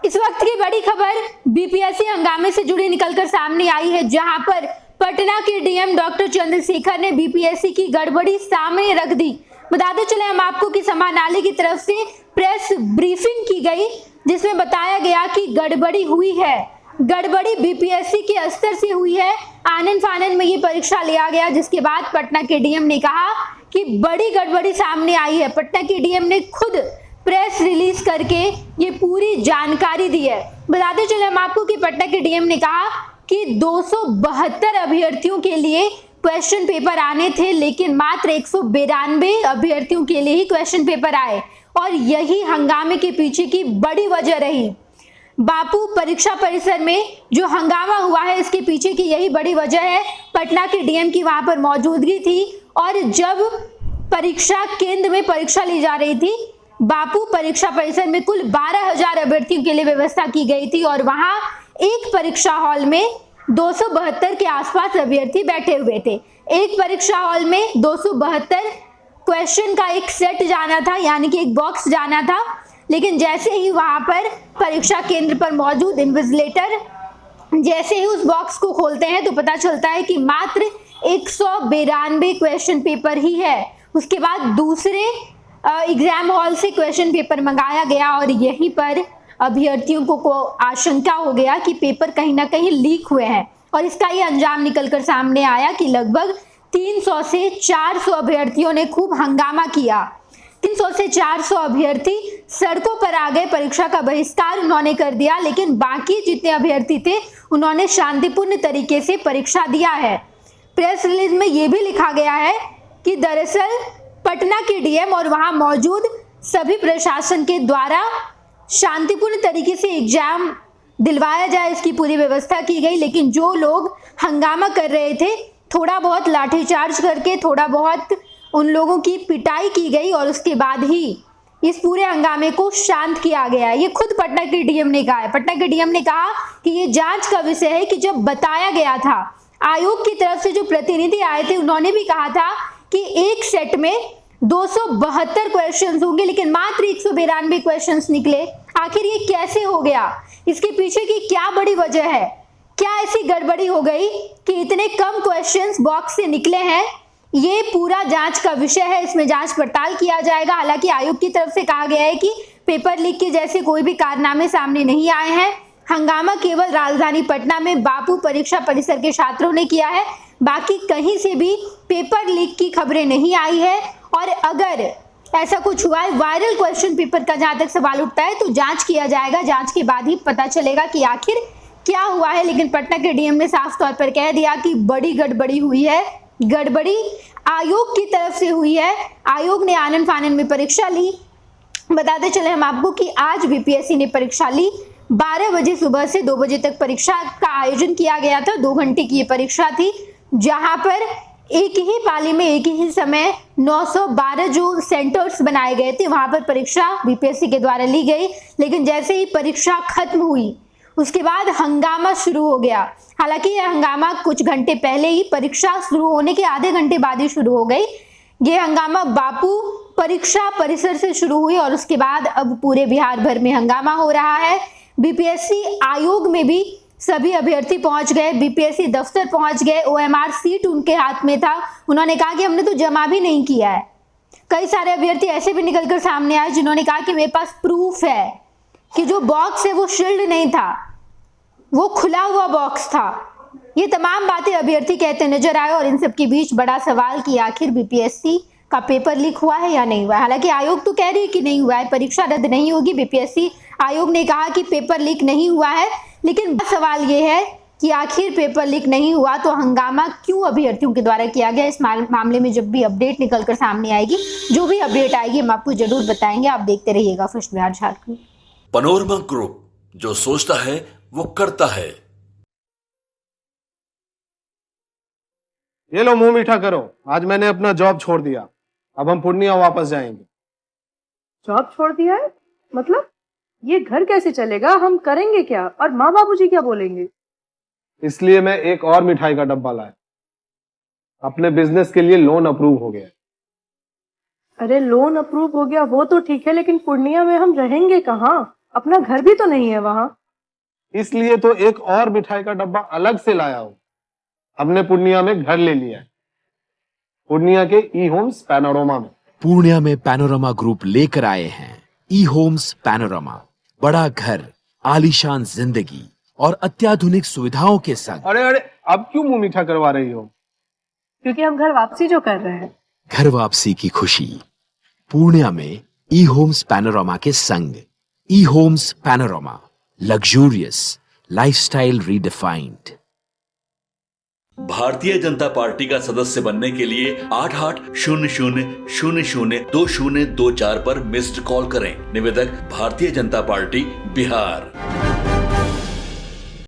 इस वक्त की बड़ी खबर बीपीएससी हंगामे से जुड़ी निकलकर सामने आई है, जहां पर पटना के डीएम डॉक्टर चंद्रशेखर ने बीपीएससी की गड़बड़ी सामने रख दी। बताते चले हम आपको कि समाहरणालय की तरफ से प्रेस ब्रीफिंग की गई, जिसमें बताया गया कि गड़बड़ी हुई है। गड़बड़ी बीपीएससी के स्तर से हुई है। आनन फानन में ये परीक्षा लिया गया, जिसके बाद पटना के डीएम ने कहा कि बड़ी गड़बड़ी सामने आई है। पटना के डीएम ने खुद प्रेस रिलीज करके ये पूरी जानकारी दी है। बताते चले हम आपको कि पटना के डीएम ने कहा कि 272 अभ्यर्थियों के लिए क्वेश्चन पेपर आने थे, लेकिन मात्र 192 अभ्यर्थियों के लिए ही क्वेश्चन पेपर आए, और यही हंगामे के पीछे की बड़ी वजह रही। बापू परीक्षा परिसर में जो हंगामा हुआ है, इसके पीछे की यही बड़ी वजह है। पटना के डीएम की वहां पर मौजूदगी थी, और जब परीक्षा केंद्र में परीक्षा ली जा रही थी, बापू परीक्षा परिसर में कुल 12,000 अभ्यर्थियों के लिए व्यवस्था की गई थी, और वहां एक परीक्षा हॉल में 272 के आसपास अभ्यर्थी बैठे हुए थे। एक परीक्षा हॉल में 272 क्वेश्चन का एक सेट जाना था, यानी कि एक बॉक्स जाना था, लेकिन जैसे ही वहां पर परीक्षा केंद्र पर मौजूद इन्विजिलेटर जैसे ही उस बॉक्स को खोलते हैं तो पता चलता है कि मात्र 192 क्वेश्चन पेपर ही है। उसके बाद दूसरे एग्जाम हॉल से क्वेश्चन पेपर मंगाया गया, और यहीं पर अभ्यर्थियों को आशंका हो गया कि पेपर कहीं ना कहीं लीक हुए हैं, और इसका ये अंजाम निकलकर सामने आया कि लगभग 300 से 400 अभ्यर्थियों ने खूब हंगामा किया। 300 से 400 अभ्यर्थी सड़कों पर आ गए, परीक्षा का बहिष्कार उन्होंने कर दिया, लेकिन बाकी जितने अभ्यर्थी थे उन्होंने शांतिपूर्ण तरीके से परीक्षा दिया है। प्रेस रिलीज में यह भी लिखा गया है कि दरअसल पटना के डीएम और वहां मौजूद सभी प्रशासन के द्वारा शांतिपूर्ण तरीके से एग्जाम दिलवाया जाए, इसकी पूरी व्यवस्था की गई, लेकिन जो लोग हंगामा कर रहे थे, थोड़ा बहुत लाठीचार्ज करके थोड़ा बहुत उन लोगों की पिटाई की गई, और उसके बाद ही इस पूरे हंगामे को शांत किया गया। ये खुद पटना के डीएम ने कहा है। पटना के डीएम ने कहा कि ये जांच का विषय है कि जब बताया गया था, आयोग की तरफ से जो प्रतिनिधि आए थे उन्होंने भी कहा था कि एक सेट में 272 क्वेश्चंस होंगे, लेकिन मात्र 192 क्वेश्चंस निकले। आखिर ये कैसे हो गया? इसके पीछे की क्या बड़ी वजह है? क्या ऐसी गड़बड़ी हो गई कि इतने कम क्वेश्चंस बॉक्स से निकले हैं? ये पूरा जांच का विषय है, इसमें जांच पड़ताल किया जाएगा। हालांकि आयोग की तरफ से कहा गया है कि पेपर लीक के जैसे कोई भी कारनामे सामने नहीं आए हैं। हंगामा केवल राजधानी पटना में बापू परीक्षा परिसर के छात्रों ने किया है, बाकी कहीं से भी पेपर लीक की खबरें नहीं आई है। और अगर ऐसा कुछ हुआ है, वायरल क्वेश्चन पेपर का जहां तक सवाल उठता है, तो जांच किया जाएगा। जांच के बाद ही पता चलेगा कि आखिर क्या हुआ है। लेकिन पटना के डीएम ने साफ तौर पर कह दिया कि बड़ी गड़बड़ी हुई है। गड़बड़ी आयोग की तरफ से हुई है। आयोग ने आनन फानन में परीक्षा ली। बताते चले हम आपको कि आज बीपीएससी ने परीक्षा ली। 12 बजे सुबह से 2 बजे तक परीक्षा का आयोजन किया गया था। 2 घंटे की ये परीक्षा थी, जहां पर एक ही पाली में एक ही समय 912 जो सेंटर्स बनाए गए थे, वहां पर परीक्षा बीपीएससी के द्वारा ली गई। लेकिन जैसे ही परीक्षा खत्म हुई, उसके बाद हंगामा शुरू हो गया। हालांकि यह हंगामा कुछ घंटे पहले ही, परीक्षा शुरू होने के आधे घंटे बाद ही शुरू हो गई। यह हंगामा बापू परीक्षा परिसर से शुरू हुई, और उसके बाद अब पूरे बिहार भर में हंगामा हो रहा है। बीपीएससी आयोग में भी सभी अभ्यर्थी पहुंच गए, बीपीएससी दफ्तर पहुंच गए। ओएमआर सीट उनके हाथ में था। उन्होंने कहा कि हमने तो जमा भी नहीं किया है। कई सारे अभ्यर्थी ऐसे भी निकलकर सामने आए जिन्होंने कहा कि मेरे पास प्रूफ है कि जो बॉक्स है वो शील्ड नहीं था, वो खुला हुआ बॉक्स था। ये तमाम बातें अभ्यर्थी कहते नजर आए, और इन सब के बीच बड़ा सवाल कि आखिर बीपीएससी का पेपर लीक हुआ है या नहीं हुआ है। हालांकि आयोग तो कह रही है कि नहीं हुआ है, परीक्षा रद्द नहीं होगी। बीपीएससी आयोग ने कहा कि पेपर लीक नहीं हुआ है, लेकिन सवाल ये है कि आखिर पेपर लीक नहीं हुआ तो हंगामा क्यों अभ्यर्थियों के द्वारा किया गया। इस मामले में जब भी अपडेट निकलकर सामने आएगी, जो भी अपडेट आएगी, हम आपको जरूर बताएंगे। आप देखते रहिएगा first Bihar Jharkhand. Panorama group, जो सोचता है वो करता है। ये लो, मुंह मीठा करो। आज मैंने अपना जॉब छोड़ दिया। अब हम पूर्णिया वापस जाएंगे। जॉब छोड़ दिया है? मतलब ये घर कैसे चलेगा? हम करेंगे क्या? और माँ बाबूजी क्या बोलेंगे? इसलिए मैं एक और मिठाई का डब्बा लाया। अपने बिजनेस के लिए लोन अप्रूव हो गया। अरे लोन अप्रूव हो गया वो तो ठीक है, लेकिन पूर्णिया में हम रहेंगे कहाँ? अपना घर भी तो नहीं है वहां। इसलिए तो एक और मिठाई का डब्बा अलग से लाया हूं। हमने पूर्णिया में घर ले लिया है, पूर्णिया के ई होम्स पैनोरमा में। पूर्णिया में पैनोरमा ग्रुप लेकर आए हैं ई होम्स पैनोरमा, बड़ा घर, आलीशान जिंदगी और अत्याधुनिक सुविधाओं के संग। अरे अरे, अब क्यों मुंह मीठा करवा रही हो? क्योंकि हम घर वापसी जो कर रहे हैं। घर वापसी की खुशी पूर्णिया में ई होम्स पैनोरमा के संग। E homes panorama, luxurious lifestyle redefined. Bharatiya Janata party का सदस्य बनने के लिए 8800002024 पर मिस्ड कॉल करें। निवेदक भारतीय जनता पार्टी बिहार।